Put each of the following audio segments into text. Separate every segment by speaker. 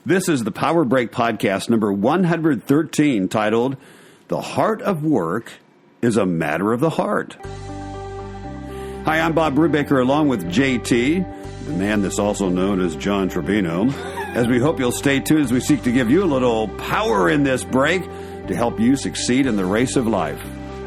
Speaker 1: This is the Power Break Podcast number 113, titled, The Heart of Work is a Matter of the Heart. Hi, I'm Bob Brubaker along with JT, the man that's also known as John Trevino, as we hope you'll stay tuned as we seek to give you a little power in this break to help you succeed in the race of life.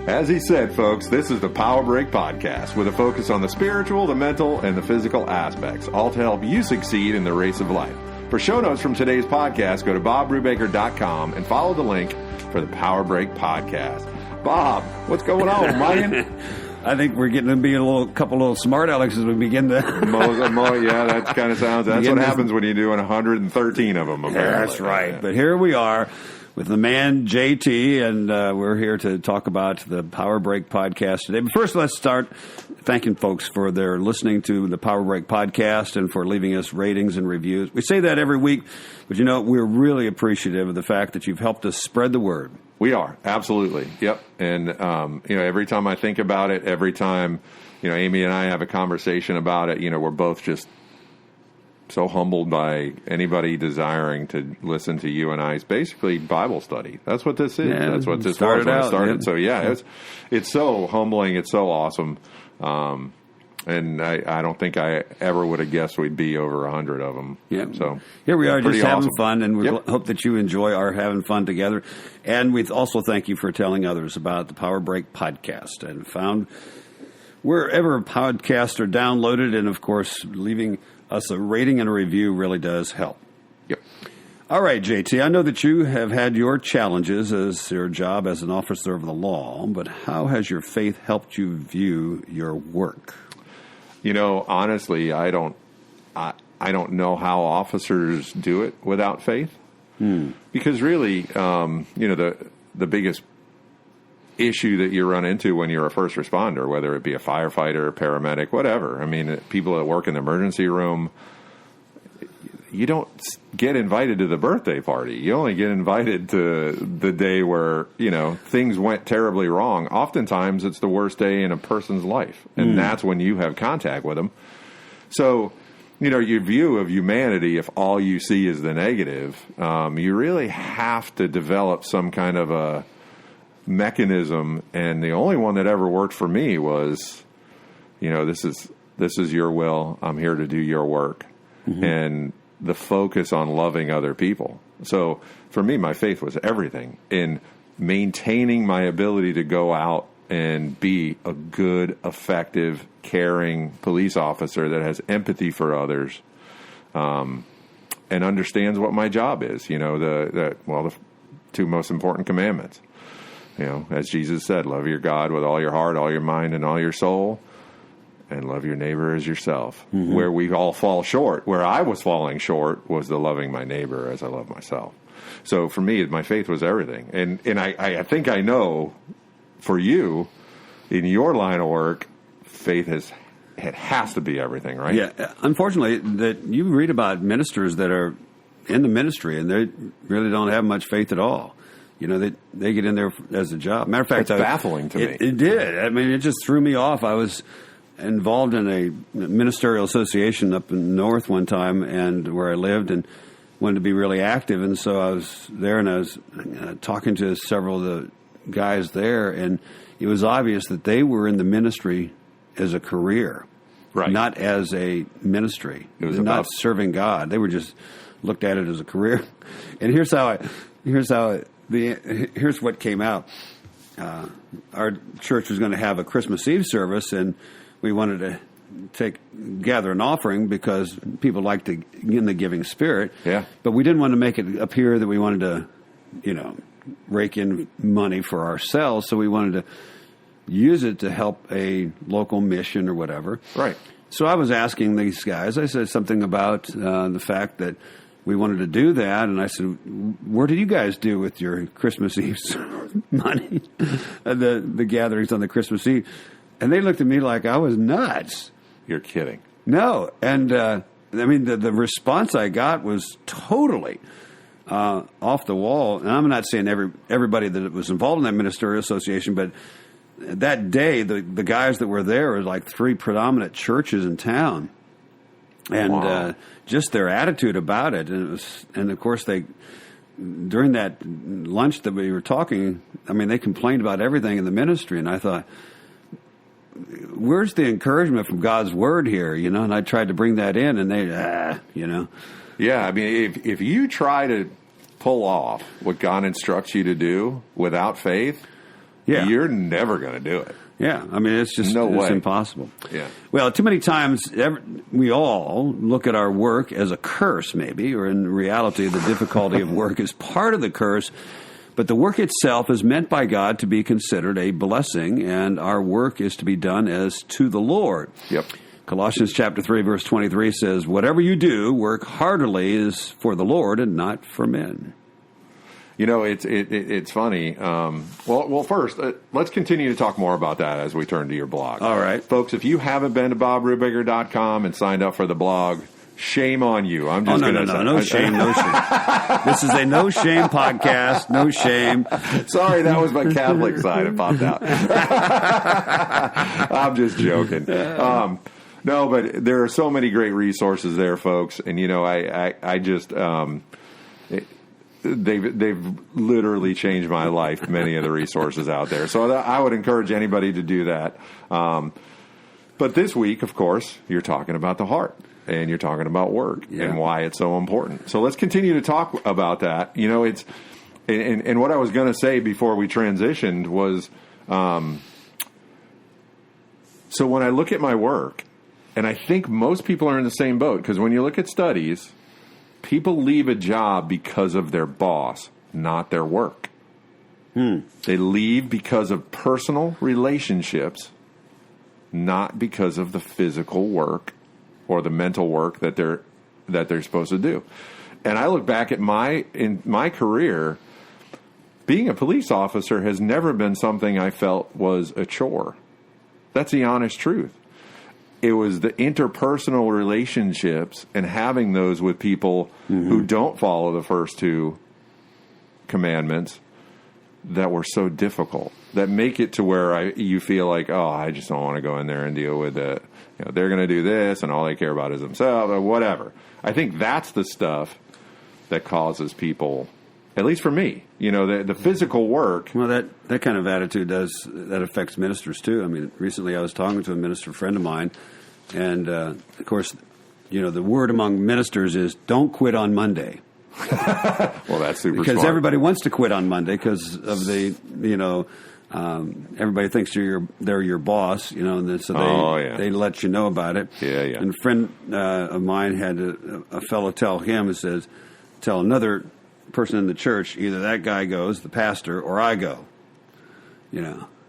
Speaker 2: As he said, folks, this is the Power Break Podcast with a focus on the spiritual, the mental, and the physical aspects, all to help you succeed in the race of life. For show notes from today's podcast, go to bobbrubaker.com and follow the link for the Power Break Podcast. Bob, what's going on, man?
Speaker 1: I think we're getting to be a couple little smart Alecks as we begin to...
Speaker 2: yeah, that kind of sounds... That's what happens when you're doing 113 of them, apparently.
Speaker 1: That's right. Yeah. But here we are with the man, JT, and we're here to talk about the Power Break Podcast today. But first, let's start thanking folks for their listening to the Power Break Podcast and for leaving us ratings and reviews. We say that every week, but we're really appreciative of the fact that you've helped us spread the word.
Speaker 2: We are, absolutely. Yep. And, every time I think about it, every time, Amy and I have a conversation about it, we're both just so humbled by anybody desiring to listen to you and I's basically Bible study. That's what this is.
Speaker 1: Yeah,
Speaker 2: that's what this
Speaker 1: started
Speaker 2: was when
Speaker 1: out.
Speaker 2: it started.
Speaker 1: Yeah.
Speaker 2: So it's so humbling. It's so awesome. And I don't think I ever would have guessed we'd be over 100 of them.
Speaker 1: Yeah.
Speaker 2: So
Speaker 1: here we are, just having
Speaker 2: awesome.
Speaker 1: fun, and we hope that you enjoy our having fun together. And we also thank you for telling others about the Power Break Podcast and found wherever podcasts are downloaded, and of course, leaving us a rating and a review really does help.
Speaker 2: Yep.
Speaker 1: All right, JT, I know that you have had your challenges as your job as an officer of the law, but how has your faith helped you view your work?
Speaker 2: Honestly, I don't know how officers do it without faith. Because really, the biggest issue that you run into when you're a first responder, whether it be a firefighter, a paramedic, whatever. I mean, people that work in the emergency room, you don't get invited to the birthday party. You only get invited to the day where, things went terribly wrong. Oftentimes, it's the worst day in a person's life, and that's when you have contact with them. So, your view of humanity, if all you see is the negative, you really have to develop some kind of a mechanism, and the only one that ever worked for me was, this is your will. I'm here to do your work, and the focus on loving other people. So for me, my faith was everything in maintaining my ability to go out and be a good, effective, caring police officer that has empathy for others, and understands what my job is. The two most important commandments. As Jesus said, love your God with all your heart, all your mind, and all your soul, and love your neighbor as yourself. Where we all fall short, where I was falling short, was the loving my neighbor as I love myself. So for me, my faith was everything. And I think I know, for you, in your line of work, faith has to be everything, right?
Speaker 1: Yeah. Unfortunately, that you read about ministers that are in the ministry, and they really don't have much faith at all. They get in there as a job. Matter of fact,
Speaker 2: it's baffling to me.
Speaker 1: It did. I mean, it just threw me off. I was involved in a ministerial association up in North one time, and where I lived, and wanted to be really active. And so I was there, and I was talking to several of the guys there, and it was obvious that they were in the ministry as a career,
Speaker 2: right? Not
Speaker 1: as a ministry.
Speaker 2: It was
Speaker 1: not serving God. They were just looked at it as a career. And here's what came out. Our church was going to have a Christmas Eve service, and we wanted to gather an offering because people like to in the giving spirit.
Speaker 2: Yeah.
Speaker 1: But we didn't want to make it appear that we wanted to, rake in money for ourselves. So we wanted to use it to help a local mission or whatever.
Speaker 2: Right.
Speaker 1: So I was asking these guys. I said something about the fact that we wanted to do that, and I said, "What did you guys do with your Christmas Eve money, the gatherings on the Christmas Eve?" And they looked at me like I was nuts.
Speaker 2: You're kidding.
Speaker 1: No, and the response I got was totally off the wall. And I'm not saying everybody that was involved in that ministerial association, but that day the guys that were there were like three predominant churches in town. And
Speaker 2: Wow.
Speaker 1: just their attitude about it. And of course, during that lunch that we were talking, I mean, they complained about everything in the ministry. And I thought, where's the encouragement from God's word here? And I tried to bring that in, and they,
Speaker 2: Yeah, I mean, if you try to pull off what God instructs you to do without faith, you're never going to do it.
Speaker 1: Yeah, I mean, it's just it's impossible.
Speaker 2: Yeah.
Speaker 1: Well, too many times we all look at our work as a curse, maybe, or in reality, the difficulty of work is part of the curse. But the work itself is meant by God to be considered a blessing, and our work is to be done as to the Lord.
Speaker 2: Yep.
Speaker 1: Colossians chapter 3, verse 23 says, "Whatever you do, work heartily is for the Lord and not for men."
Speaker 2: It's funny. Well, first, let's continue to talk more about that as we turn to your blog.
Speaker 1: All right.
Speaker 2: Folks, if you haven't been to BobRubaker.com and signed up for the blog, shame on you. I'm just going to say.
Speaker 1: No shame. This is a no shame podcast. No shame.
Speaker 2: Sorry, that was my Catholic side. It popped out. I'm just joking. No, but there are so many great resources there, folks. And, I just... They've literally changed my life, many of the resources out there. So I would encourage anybody to do that. But this week, of course, you're talking about the heart, and you're talking about work and why it's so important. So let's continue to talk about that. It's and what I was going to say before we transitioned was, so when I look at my work, and I think most people are in the same boat, because when you look at studies, people leave a job because of their boss, not their work. They leave because of personal relationships, not because of the physical work or the mental work that they're supposed to do. And I look back at in my career, being a police officer has never been something I felt was a chore. That's the honest truth. It was the interpersonal relationships and having those with people who don't follow the first two commandments that were so difficult, that make it to where you feel like, oh, I just don't want to go in there and deal with it. They're going to do this, and all they care about is themselves, or whatever. I think that's the stuff that causes people, at least for me, the physical work.
Speaker 1: Well, that kind of attitude that affects ministers too. I mean, recently I was talking to a minister friend of mine, and of course, the word among ministers is don't quit on Monday.
Speaker 2: Well, that's super
Speaker 1: because
Speaker 2: smart.
Speaker 1: everybody wants to quit on Monday because of the everybody thinks they're your boss, and then so they let you know about it.
Speaker 2: Yeah.
Speaker 1: And a friend of mine had a fellow tell another person in the church, either that guy goes, the pastor, or I go.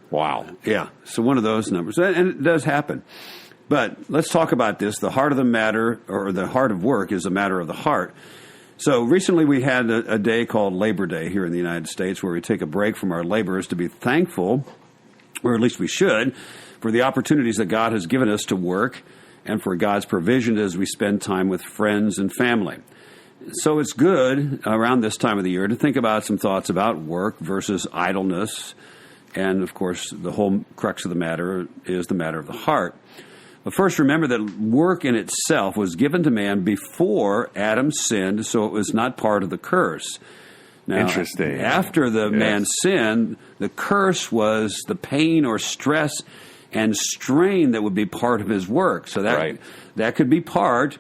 Speaker 2: Wow.
Speaker 1: Yeah. So one of those numbers, and it does happen. But let's talk about this. The heart of the matter, or the heart of work, is a matter of the heart. So recently we had a day called Labor Day here in the United States, where we take a break from our labors to be thankful, or at least we should, for the opportunities that God has given us to work and for God's provision as we spend time with friends and family. So it's good around this time of the year to think about some thoughts about work versus idleness. And, of course, the whole crux of the matter is the matter of the heart. But first, remember that work in itself was given to man before Adam sinned, so it was not part of the curse. Now,
Speaker 2: interesting.
Speaker 1: After the man sinned, the curse was the pain or stress and strain that would be part of his work. So that could be part.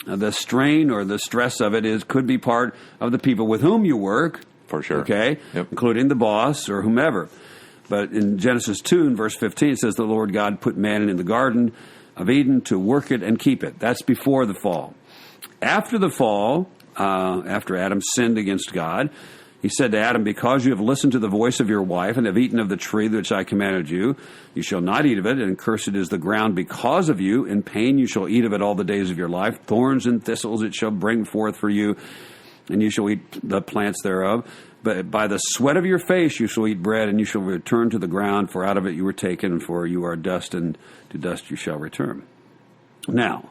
Speaker 1: The strain or the stress of it could be part of the people with whom you work.
Speaker 2: For sure.
Speaker 1: Okay?
Speaker 2: Yep.
Speaker 1: Including the boss or whomever. But in Genesis 2, in verse 15, it says, the Lord God put man in the garden of Eden to work it and keep it. That's before the fall. After the fall, after Adam sinned against God, he said to Adam, because you have listened to the voice of your wife and have eaten of the tree which I commanded you, you shall not eat of it, and cursed is the ground because of you. In pain you shall eat of it all the days of your life. Thorns and thistles it shall bring forth for you, and you shall eat the plants thereof. But by the sweat of your face you shall eat bread, and you shall return to the ground, for out of it you were taken, for you are dust, and to dust you shall return. Now,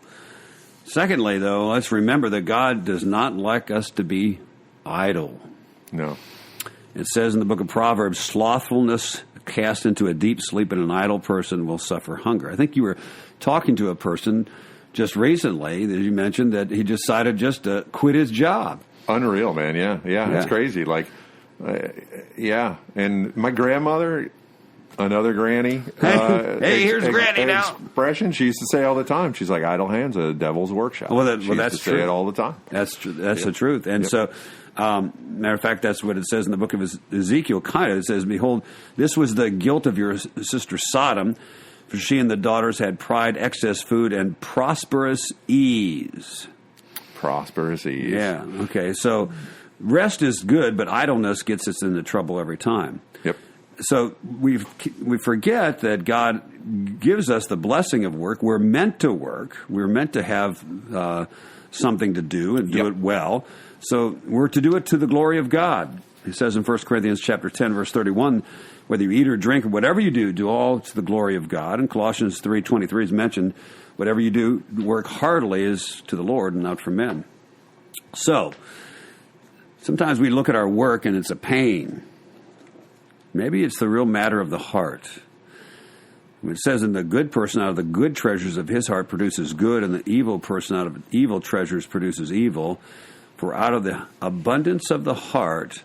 Speaker 1: secondly, though, let's remember that God does not like us to be idle.
Speaker 2: No.
Speaker 1: It says in the book of Proverbs, slothfulness cast into a deep sleep, and an idle person will suffer hunger. I think you were talking to a person just recently, as you mentioned, that he decided just to quit his job.
Speaker 2: Unreal, man. Yeah. It's crazy. Like, yeah. And my grandmother, another granny.
Speaker 1: Hey, here's Granny now.
Speaker 2: Expression she used to say all the time. She's like, idle hands, a devil's workshop. She used
Speaker 1: that's
Speaker 2: to
Speaker 1: true.
Speaker 2: say it all the time.
Speaker 1: That's true. That's the truth. And so, matter of fact, that's what it says in the book of Ezekiel. Kind of, it says, "Behold, this was the guilt of your sister Sodom, for she and the daughters had pride, excess food, and prosperous ease."
Speaker 2: Prosperous ease.
Speaker 1: Yeah. Okay. So, rest is good, but idleness gets us into trouble every time.
Speaker 2: Yep.
Speaker 1: So we forget that God gives us the blessing of work. We're meant to work. We're meant to have something to do and do it well. So we're to do it to the glory of God. He says in 1 Corinthians chapter 10, verse 31, whether you eat or drink or whatever you do all to the glory of God. And Colossians 3:23 is mentioned, whatever you do, work heartily is to the Lord and not for men. So sometimes we look at our work and it's a pain. Maybe it's the real matter of the heart. It says, "And the good person out of the good treasures of his heart produces good, and the evil person out of evil treasures produces evil. For out of the abundance of the heart,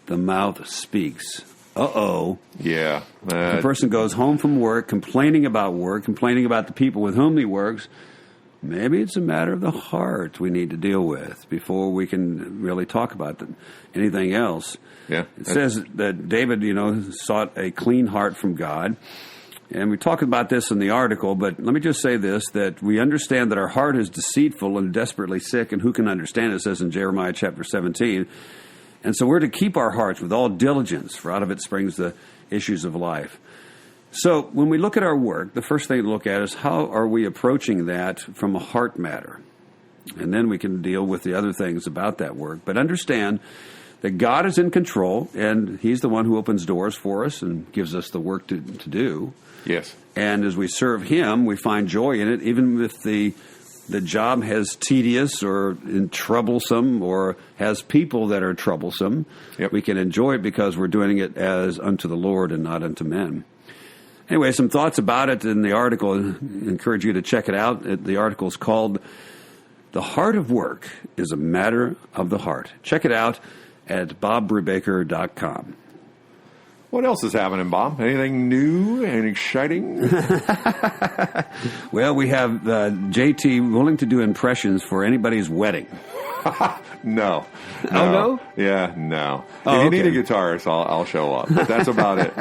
Speaker 1: the mouth speaks." Uh-oh.
Speaker 2: Yeah.
Speaker 1: The person goes home from work, complaining about the people with whom he works. Maybe it's a matter of the heart we need to deal with before we can really talk about anything else.
Speaker 2: Yeah.
Speaker 1: It says that David, sought a clean heart from God. And we talk about this in the article, but let me just say this, that we understand that our heart is deceitful and desperately sick, and who can understand it? It says in Jeremiah chapter 17. And so we're to keep our hearts with all diligence, for out of it springs the issues of life. So when we look at our work, the first thing to look at is how are we approaching that from a heart matter? And then we can deal with the other things about that work. But understand that God is in control, and he's the one who opens doors for us and gives us the work to do.
Speaker 2: Yes.
Speaker 1: And as we serve him, we find joy in it, even if the job has tedious or troublesome or has people that are troublesome.
Speaker 2: Yep.
Speaker 1: We can enjoy it because we're doing it as unto the Lord and not unto men. Anyway, some thoughts about it in the article. I encourage you to check it out. The article is called "The Heart of Work is a Matter of the Heart." Check it out at BobBrubaker.com.
Speaker 2: What else is happening, Bob? Anything new and exciting?
Speaker 1: Well, we have JT willing to do impressions for anybody's wedding.
Speaker 2: No.
Speaker 1: Oh, no?
Speaker 2: Yeah, no.
Speaker 1: Oh,
Speaker 2: if you
Speaker 1: okay.
Speaker 2: need a guitarist, I'll show up. But that's about it.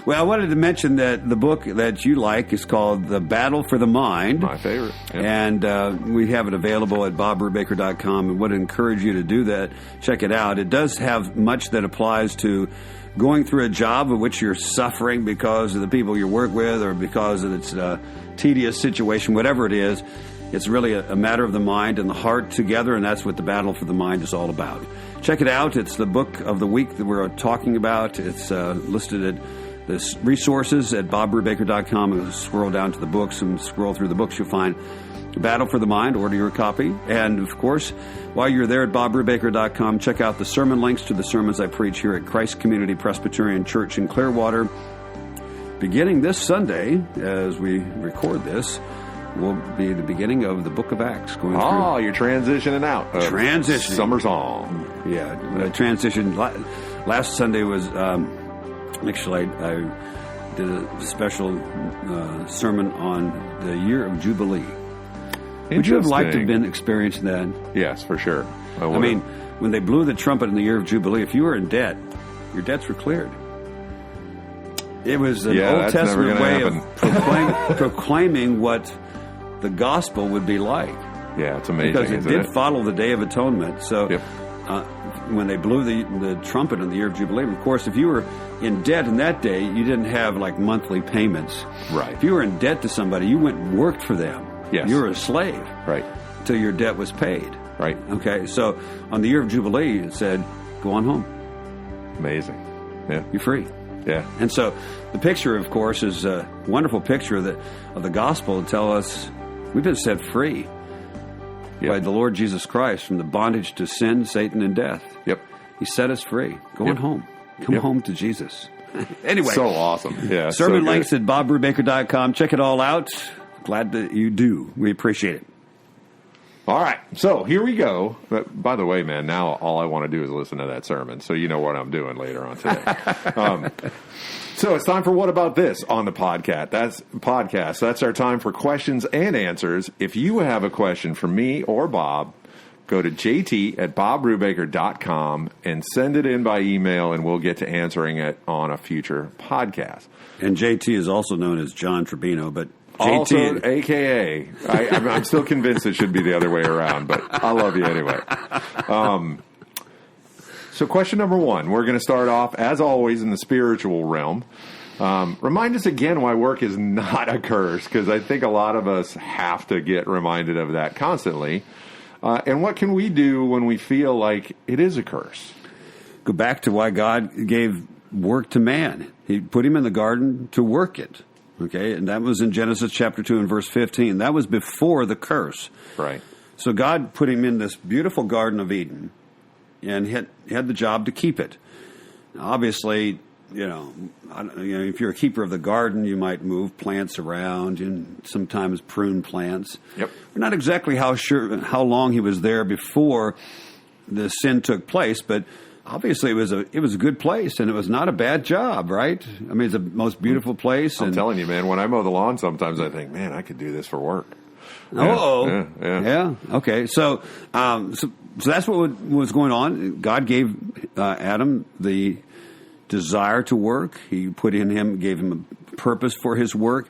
Speaker 1: Well, I wanted to mention that the book that you like is called The Battle for the Mind.
Speaker 2: My favorite. Yeah.
Speaker 1: And we have it available at BobBrubaker.com, and would encourage you to do that. Check it out. It does have much that applies to going through a job of which you're suffering because of the people you work with or because of its tedious situation, whatever it is. It's really a matter of the mind and the heart together, and that's what the Battle for the Mind is all about. Check it out. It's the book of the week that we're talking about. It's listed at the resources at BobBrubaker.com. And scroll down to the books and scroll through the books. You'll find Battle for the Mind. Order your copy. And, of course, while you're there at BobBrubaker.com, check out the sermon links to the sermons I preach here at Christ Community Presbyterian Church in Clearwater. Beginning this Sunday, as we record this, will be the beginning of the book of Acts. Going through.
Speaker 2: Oh, you're transitioning out.
Speaker 1: Transitioning.
Speaker 2: Summer song.
Speaker 1: Yeah, transition. Last Sunday was, actually, I did a special sermon on the year of Jubilee. Would you have liked to have been experiencing that?
Speaker 2: Yes, for sure.
Speaker 1: I mean, when they blew the trumpet in the year of Jubilee, if you were in debt, your debts were cleared. It was an Old Testament way of proclaiming what the gospel would be like.
Speaker 2: Yeah, it's amazing.
Speaker 1: Because it did follow the Day of Atonement. So when they blew the trumpet in the year of Jubilee, of course, if you were in debt in that day, you didn't have like monthly payments.
Speaker 2: Right.
Speaker 1: If you were in debt to somebody, you went and worked for them.
Speaker 2: Yes.
Speaker 1: You were a slave.
Speaker 2: Right.
Speaker 1: Until your debt was paid.
Speaker 2: Right.
Speaker 1: Okay. So on the year of Jubilee, it said, go on home.
Speaker 2: Amazing. Yeah.
Speaker 1: You're free.
Speaker 2: Yeah.
Speaker 1: And so the picture, of course, is a wonderful picture of the gospel to tell us we've been set free by the Lord Jesus Christ from the bondage to sin, Satan, and death.
Speaker 2: Yep.
Speaker 1: He set us free. Go on home. Come home to Jesus. Anyway.
Speaker 2: So awesome. Yeah.
Speaker 1: Sermon links at BobBrubaker.com. Check it all out. glad that you do. We appreciate it.
Speaker 2: All right, so here we go. But by the way, man, now all I want to do is listen to that sermon, so you know what I'm doing later on today. So it's time for What About This on the podcast. That's our time for questions and answers. If you have a question for me or Bob, go to jt@bobbrubaker.com and send it in by email, and we'll get to answering it on a future podcast.
Speaker 1: And JT is also known as John Tribino, but
Speaker 2: Also,
Speaker 1: JT,
Speaker 2: a.k.a. I'm still convinced it should be the other way around, but I love you anyway. So question number one, we're going to start off, as always, in the spiritual realm. Remind us again why work is not a curse, because I think a lot of us have to get reminded of that constantly. And what can we do when we feel like it is a curse?
Speaker 1: go back to why God gave work to man. He put him in the garden to work it. Okay, and that was in Genesis chapter 2 and verse 15. That was before the curse.
Speaker 2: Right.
Speaker 1: So God put him in this beautiful Garden of Eden and had the job to keep it. Now, obviously, if you're a keeper of the garden, you might move plants around and sometimes prune plants.
Speaker 2: Yep.
Speaker 1: We're not exactly sure how long he was there before the sin took place, but obviously it was a good place, and it was not a bad job, right? I mean, it's the most beautiful place.
Speaker 2: I'm telling you, man, when I mow the lawn, sometimes I think, man, I could do this for work.
Speaker 1: Yeah. Okay. So that's what was going on. God gave Adam the desire to work. He gave him a purpose for his work.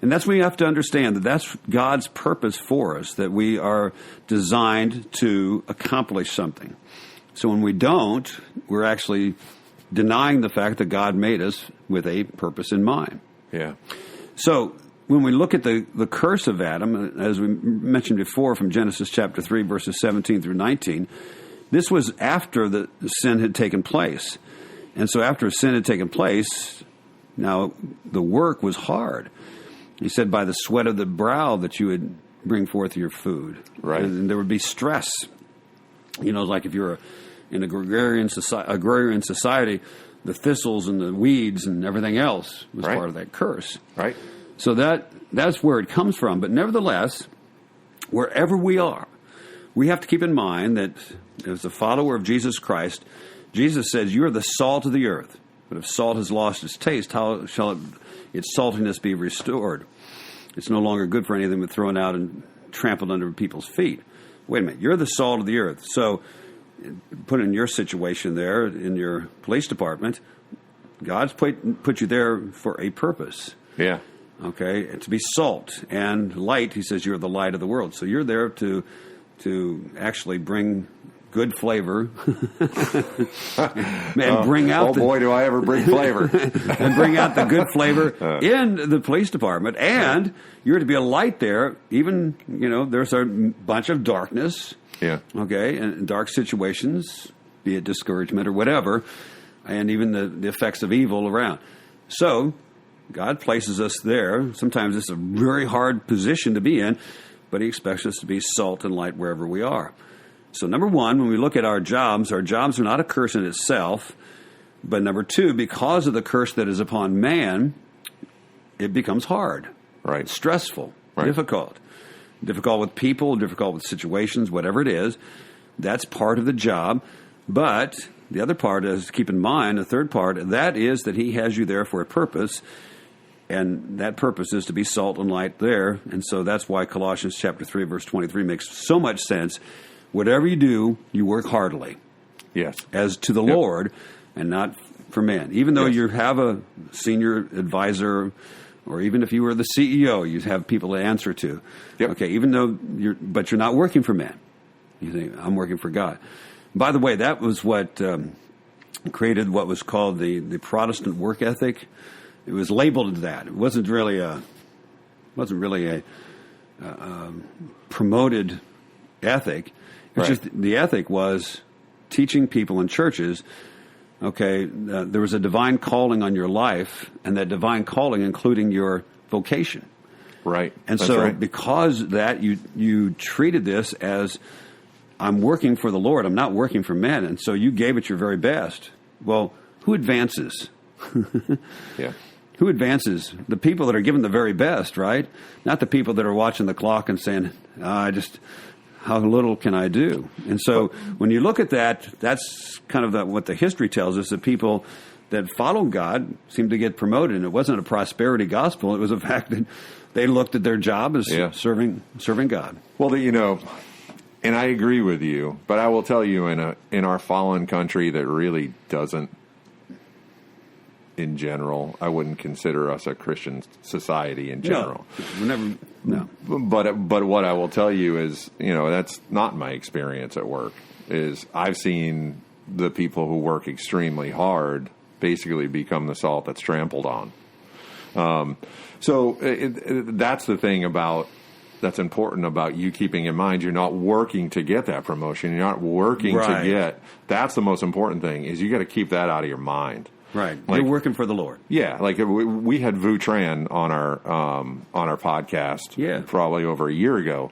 Speaker 1: And that's when you have to understand that that's God's purpose for us, that we are designed to accomplish something. So when we don't, we're actually denying the fact that God made us with a purpose in mind.
Speaker 2: Yeah.
Speaker 1: So when we look at the curse of Adam, as we mentioned before from Genesis chapter 3, verses 17 through 19, this was after the sin had taken place. And so after sin had taken place, now the work was hard. He said, by the sweat of the brow that you would bring forth your food.
Speaker 2: Right.
Speaker 1: And there would be stress. Like if you're in an agrarian society, the thistles and the weeds and everything else was part of that curse.
Speaker 2: Right.
Speaker 1: So that's where it comes from. But nevertheless, wherever we are, we have to keep in mind that as a follower of Jesus Christ, Jesus says, you are the salt of the earth. But if salt has lost its taste, how shall its saltiness be restored? It's no longer good for anything but thrown out and trampled under people's feet. Wait a minute, you're the salt of the earth. So put in your situation there, in your police department, God's put you there for a purpose.
Speaker 2: Yeah.
Speaker 1: Okay, to be salt and light. He says you're the light of the world. So you're there to actually bring good flavor and bring out.
Speaker 2: Boy, do I ever bring flavor!
Speaker 1: And bring out the good flavor in the police department. And you're to be a light there. Even there's a bunch of darkness.
Speaker 2: Yeah.
Speaker 1: Okay, and dark situations, be it discouragement or whatever, and even the effects of evil around. So God places us there. Sometimes it's a very hard position to be in, but He expects us to be salt and light wherever we are. So number one, when we look at our jobs are not a curse in itself. But number two, because of the curse that is upon man, it becomes hard,
Speaker 2: right?
Speaker 1: Stressful, right. Difficult with people, difficult with situations, whatever it is. That's part of the job. But the other part is, keep in mind, the third part, that is that He has you there for a purpose. And that purpose is to be salt and light there. And so that's why Colossians chapter 3, verse 23 makes so much sense. Whatever you do, you work heartily.
Speaker 2: Yes.
Speaker 1: As to the Lord and not for man. Even though you have a senior advisor, or even if you were the CEO, you have people to answer to.
Speaker 2: Yep.
Speaker 1: Okay, even though you're not working for man. You think, I'm working for God. By the way, that was what created what was called the Protestant work ethic. It was labeled that. It wasn't really a promoted ethic. It's just the ethic was teaching people in churches, there was a divine calling on your life, and that divine calling including your vocation.
Speaker 2: Right.
Speaker 1: And because that you treated this as, I'm working for the Lord, I'm not working for men, and so you gave it your very best. Well, who advances?
Speaker 2: Yeah.
Speaker 1: Who advances? The people that are given the very best, right? Not the people that are watching the clock and saying, how little can I do? And so when you look at that, that's kind of what the history tells us, that people that follow God seem to get promoted. And it wasn't a prosperity gospel. It was a fact that they looked at their job as serving God.
Speaker 2: Well, and I agree with you, but I will tell you, in our fallen country that really doesn't, in general, I wouldn't consider us a Christian society in general.
Speaker 1: No.
Speaker 2: But what I will tell you is, that's not my experience at work. Is I've seen the people who work extremely hard basically become the salt that's trampled on. So that's the thing that's important about you keeping in mind. You're not working to get that promotion. You're not working to get. That's the most important thing. Is you got to keep that out of your mind.
Speaker 1: Right, you're working for the Lord.
Speaker 2: Yeah, like we had Vu Tran on our podcast, probably over a year ago.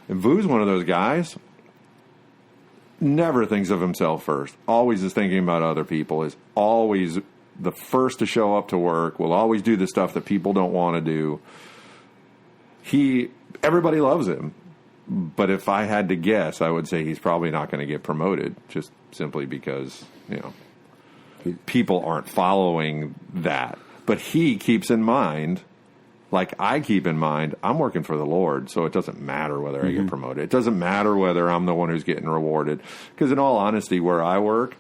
Speaker 2: And Vu's one of those guys. Never thinks of himself first. Always is thinking about other people. Is always the first to show up to work. Will always do the stuff that people don't want to do. Everybody loves him, but if I had to guess, I would say he's probably not going to get promoted, just simply because people aren't following that. But he keeps in mind, like I keep in mind, I'm working for the Lord, so it doesn't matter whether I get promoted. It doesn't matter whether I'm the one who's getting rewarded. Because in all honesty, where I work,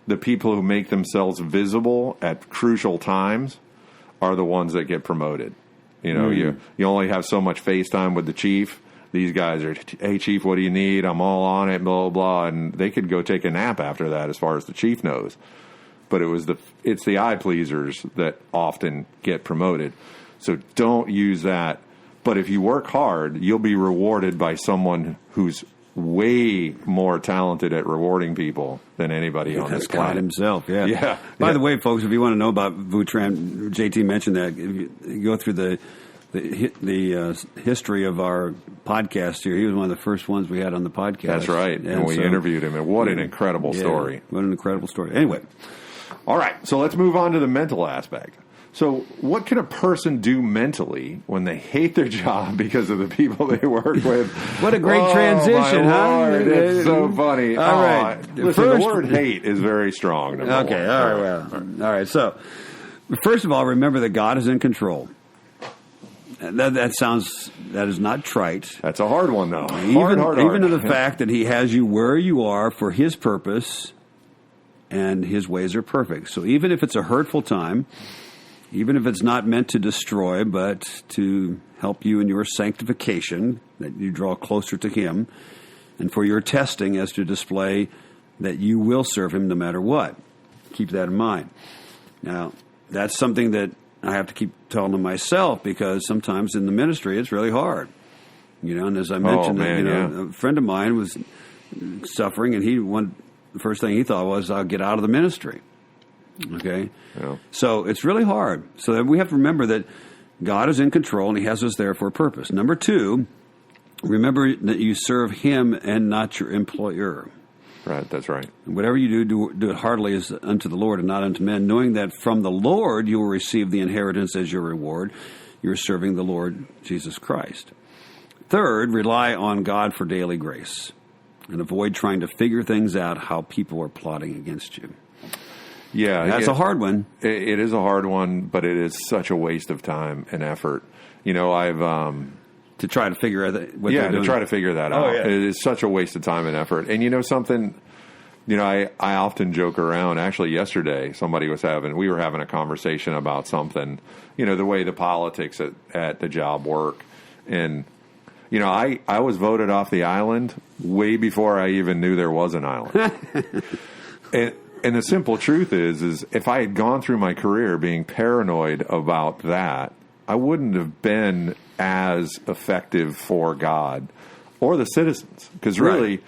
Speaker 2: the people who make themselves visible at crucial times are the ones that get promoted. You only have so much face time with the chief. These guys are, hey, chief, what do you need? I'm all on it, blah, blah, blah. And they could go take a nap after that as far as the chief knows. But it's the eye pleasers that often get promoted. So don't use that. But if you work hard, you'll be rewarded by someone who's way more talented at rewarding people than anybody on this planet.
Speaker 1: God himself, yeah. By the way, folks, if you want to know about Vu Tran, JT mentioned that. If you go through the history of our podcast here, he was one of the first ones we had on the podcast.
Speaker 2: That's right. And we interviewed him. And what an incredible story.
Speaker 1: What an incredible story. Anyway.
Speaker 2: All right, so let's move on to the mental aspect. So what can a person do mentally when they hate their job because of the people they work with?
Speaker 1: What a great transition, huh?
Speaker 2: Lord, it's so funny.
Speaker 1: All right.
Speaker 2: Listen, the word hate is very strong.
Speaker 1: Okay, all right. So, first of all, remember that God is in control. That is not trite.
Speaker 2: That's a hard one, though.
Speaker 1: Even to the fact that he has you where you are for his purpose, and his ways are perfect. So even if it's a hurtful time, even if it's not meant to destroy, but to help you in your sanctification, that you draw closer to him, and for your testing as to display that you will serve him no matter what. Keep that in mind. Now, that's something that I have to keep telling them myself, because sometimes in the ministry it's really hard. And as I mentioned, a friend of mine was suffering, and the first thing he thought was, I'll get out of the ministry. Okay? Yeah. So it's really hard. So that we have to remember that God is in control and he has us there for a purpose. Number 2, remember that you serve him and not your employer.
Speaker 2: Right, that's right.
Speaker 1: Whatever you do it heartily as unto the Lord and not unto men, knowing that from the Lord you will receive the inheritance as your reward. You're serving the Lord Jesus Christ. 3rd, rely on God for daily grace. And avoid trying to figure things out how people are plotting against you.
Speaker 2: Yeah.
Speaker 1: That's a hard one.
Speaker 2: It is a hard one, but it is such a waste of time and effort. I've...
Speaker 1: to try to figure out what they're doing.
Speaker 2: To try to figure that out. Yeah. It is such a waste of time and effort. And something... I often joke around. Actually, yesterday, we were having a conversation about something, the way the politics at the job work. And... I was voted off the island way before I even knew there was an island. and the simple truth is if I had gone through my career being paranoid about that, I wouldn't have been as effective for God or the citizens. Because really,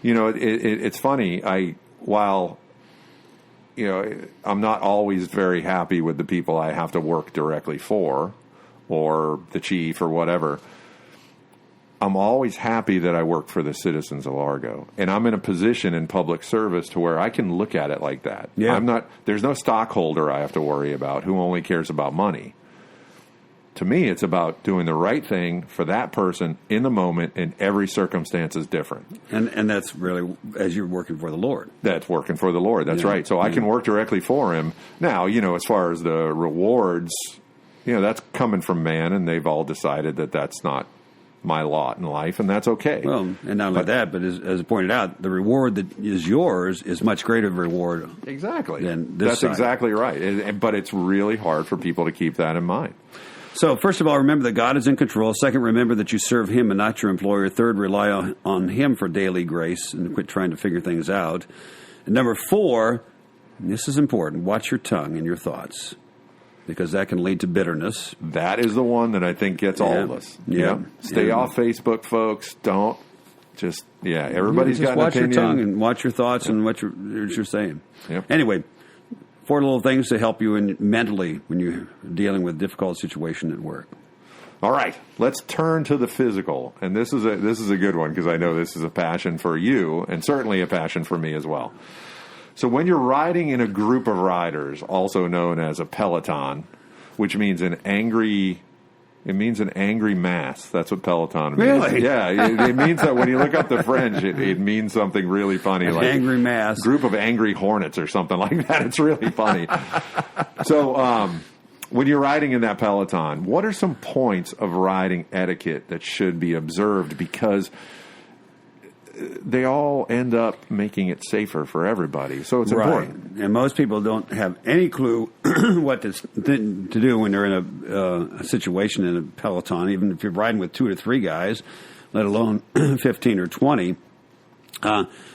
Speaker 2: it's funny. I'm not always very happy with the people I have to work directly for, or the chief or whatever. I'm always happy that I work for the citizens of Largo, and I'm in a position in public service to where I can look at it like that.
Speaker 1: Yeah.
Speaker 2: There's no stockholder I have to worry about who only cares about money. To me, it's about doing the right thing for that person in the moment, and every circumstance is different.
Speaker 1: And that's really as you're working for the Lord.
Speaker 2: That's working for the Lord. That's right. So I can work directly for him. Now, as far as the rewards, that's coming from man, and they've all decided that that's not my lot in life, and that's okay.
Speaker 1: Well, and not only that, but as pointed out, the reward that is yours is much greater of a reward.
Speaker 2: Exactly.
Speaker 1: Than this
Speaker 2: That's
Speaker 1: side.
Speaker 2: exactly right. But it's really hard for people to keep that in mind.
Speaker 1: So, first of all, remember that God is in control. Second, remember that you serve Him and not your employer. Third, rely on Him for daily grace and quit trying to figure things out. And number 4, and this is important, watch your tongue and your thoughts, because that can lead to bitterness.
Speaker 2: That is the one that I think gets all of us.
Speaker 1: Yeah.
Speaker 2: Stay off Facebook, folks. Don't just, everybody's got an
Speaker 1: watch
Speaker 2: opinion.
Speaker 1: your tongue and watch your thoughts and what you're saying.
Speaker 2: Yep.
Speaker 1: Anyway, 4 little things to help you mentally when you're dealing with a difficult situation at work.
Speaker 2: All right, let's turn to the physical, and this is a good one because I know this is a passion for you and certainly a passion for me as well. So when you're riding in a group of riders, also known as a peloton, which means an angry mass. That's what peloton means.
Speaker 1: Really?
Speaker 2: Yeah, it means that when you look up the French, it means something really funny,
Speaker 1: An
Speaker 2: like
Speaker 1: angry mass,
Speaker 2: group of angry hornets or something like that. It's really funny. So when you're riding in that peloton, what are some points of riding etiquette that should be observed? Because they all end up making it safer for everybody. So it's important.
Speaker 1: And most people don't have any clue what to do when they're in a situation in a peloton, even if you're riding with 2 to 3 guys, let alone 15 or 20.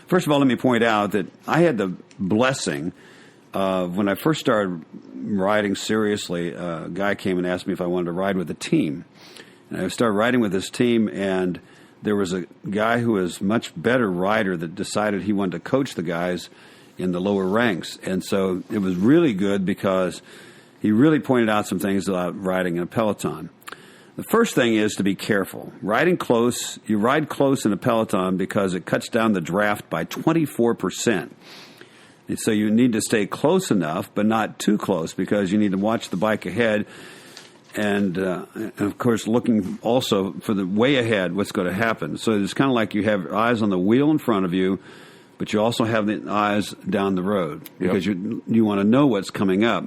Speaker 1: First of all, let me point out that I had the blessing of when I first started riding seriously, a guy came and asked me if I wanted to ride with a team. And I started riding with this team, and there was a guy who was much better rider that decided he wanted to coach the guys in the lower ranks. And so it was really good because he really pointed out some things about riding in a peloton. The first thing is to be careful. Riding close, you ride close in a peloton because it cuts down the draft by 24%. And so you need to stay close enough, but not too close, because you need to watch the bike ahead. And, of course, looking also for the way ahead, what's going to happen. So it's kind of like you have eyes on the wheel in front of you, but you also have the eyes down the road, because you want to know what's coming up.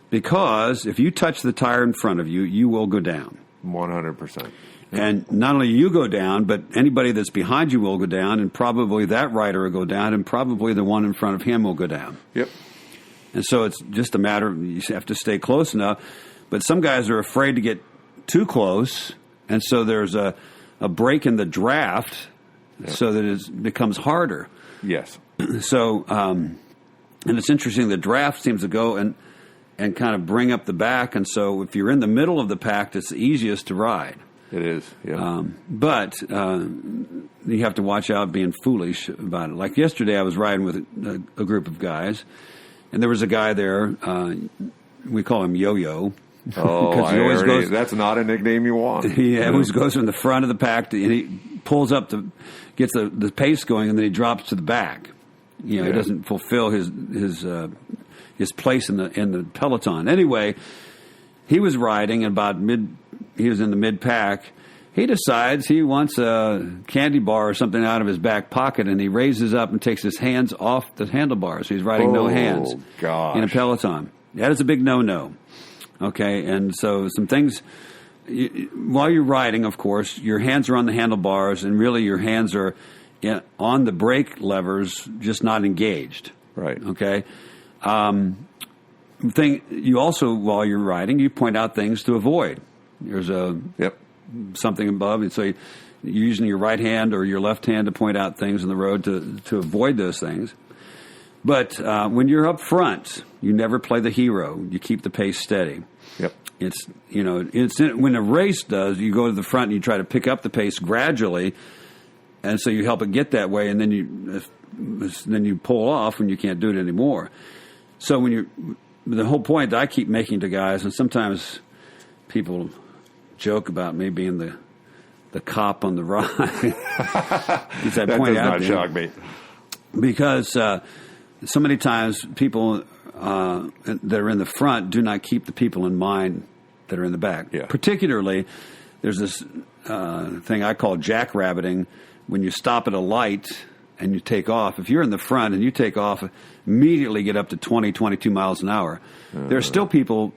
Speaker 1: Because if you touch the tire in front of you, you will go down.
Speaker 2: 100%.
Speaker 1: And not only you go down, but anybody that's behind you will go down, and probably that rider will go down, and probably the one in front of him will go down.
Speaker 2: Yep.
Speaker 1: And so it's just a matter of you have to stay close enough. But some guys are afraid to get too close, and so there's a break in the draft, so that it becomes harder.
Speaker 2: Yes.
Speaker 1: So, and it's interesting, the draft seems to go and kind of bring up the back, and so if you're in the middle of the pack, it's the easiest to ride.
Speaker 2: It is, yeah.
Speaker 1: But you have to watch out being foolish about it. Like yesterday, I was riding with a group of guys, and there was a guy there, we call him Yo-Yo.
Speaker 2: Oh, that's not a nickname you want.
Speaker 1: He always goes from the front of the pack, and he pulls up, gets the pace going, and then he drops to the back. He doesn't fulfill his place in the peloton. Anyway, he was riding about he was in the mid pack. He decides he wants a candy bar or something out of his back pocket, and he raises up and takes his hands off the handlebars. So he's riding no hands in a peloton. That is a big no-no. Okay, and so some things, while you're riding, of course, your hands are on the handlebars, and really your hands are on the brake levers, just not engaged.
Speaker 2: Right.
Speaker 1: Okay. You also, while you're riding, you point out things to avoid. There's something above, and so you're using your right hand or your left hand to point out things in the road to avoid those things. But when you're up front, you never play the hero. You keep the pace steady.
Speaker 2: Yep.
Speaker 1: When a race does, you go to the front and you try to pick up the pace gradually, and so you help it get that way, and then you pull off when you can't do it anymore. So the whole point that I keep making to guys, and sometimes people joke about me being the the cop on the ride.
Speaker 2: That does not shock me.
Speaker 1: Because so many times people that are in the front do not keep the people in mind that are in the back.
Speaker 2: Yeah.
Speaker 1: Particularly, there's this thing I call jackrabbiting. When you stop at a light and you take off, if you're in the front and you take off, immediately get up to 20, 22 miles an hour. There are still people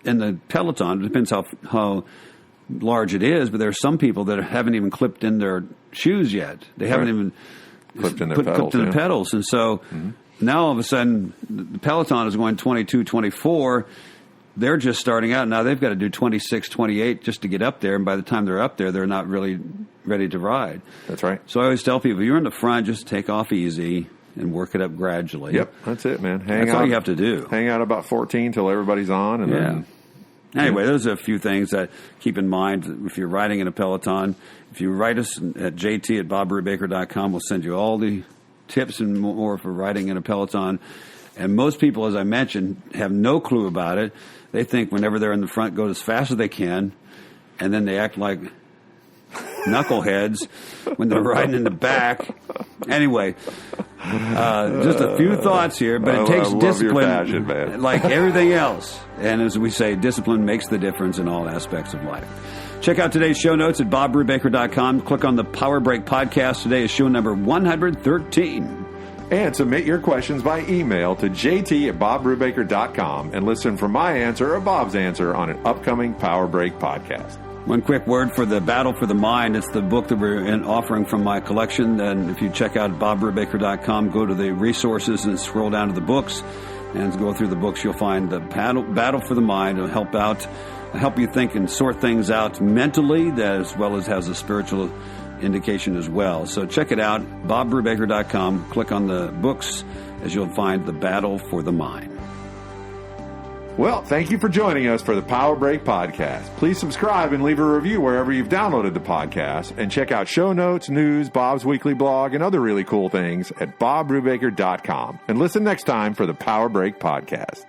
Speaker 1: in the peloton, it depends how large it is, but there are some people that haven't even clipped in their shoes yet. They haven't even
Speaker 2: clipped in
Speaker 1: the pedals. And so now all of a sudden the peloton is going 22, 24. They're just starting out. Now they've got to do 26, 28 just to get up there. And by the time they're up there, they're not really ready to ride.
Speaker 2: That's right.
Speaker 1: So I always tell people, you're in the front, just take off easy and work it up gradually.
Speaker 2: Yep, that's it, man.
Speaker 1: That's all you have to do.
Speaker 2: Hang out about 14 till everybody's on. And then,
Speaker 1: anyway, those are a few things that keep in mind if you're riding in a peloton. If you write us at jt@bobbrubaker.com, we'll send you all the tips and more for riding in a peloton. And most people, as I mentioned, have no clue about it. They think whenever they're in the front, go as fast as they can, and then they act like knuckleheads when they're riding in the back. Anyway, just a few thoughts here, but it takes discipline,
Speaker 2: passion, man.
Speaker 1: like everything else. And as we say, discipline makes the difference in all aspects of life. Check out today's show notes at bobbrubaker.com. Click on the Power Break podcast. Today is show number 113.
Speaker 2: And submit your questions by email to jt@bobbrubaker.com and listen for my answer or Bob's answer on an upcoming Power Break podcast.
Speaker 1: One quick word for the Battle for the Mind. It's the book that we're offering from my collection. And if you check out bobbrubaker.com, go to the resources and scroll down to the books and go through the books. You'll find the Battle for the Mind. It'll help you think and sort things out mentally, as well as has a spiritual indication as well. So check it out, bobbrubaker.com. Click on the books as you'll find the Battle for the Mind.
Speaker 2: Well, thank you for joining us for the Power Break podcast. Please subscribe and leave a review wherever you've downloaded the podcast, and check out show notes, news, Bob's weekly blog, and other really cool things at bobbrubaker.com. And listen next time for the Power Break podcast.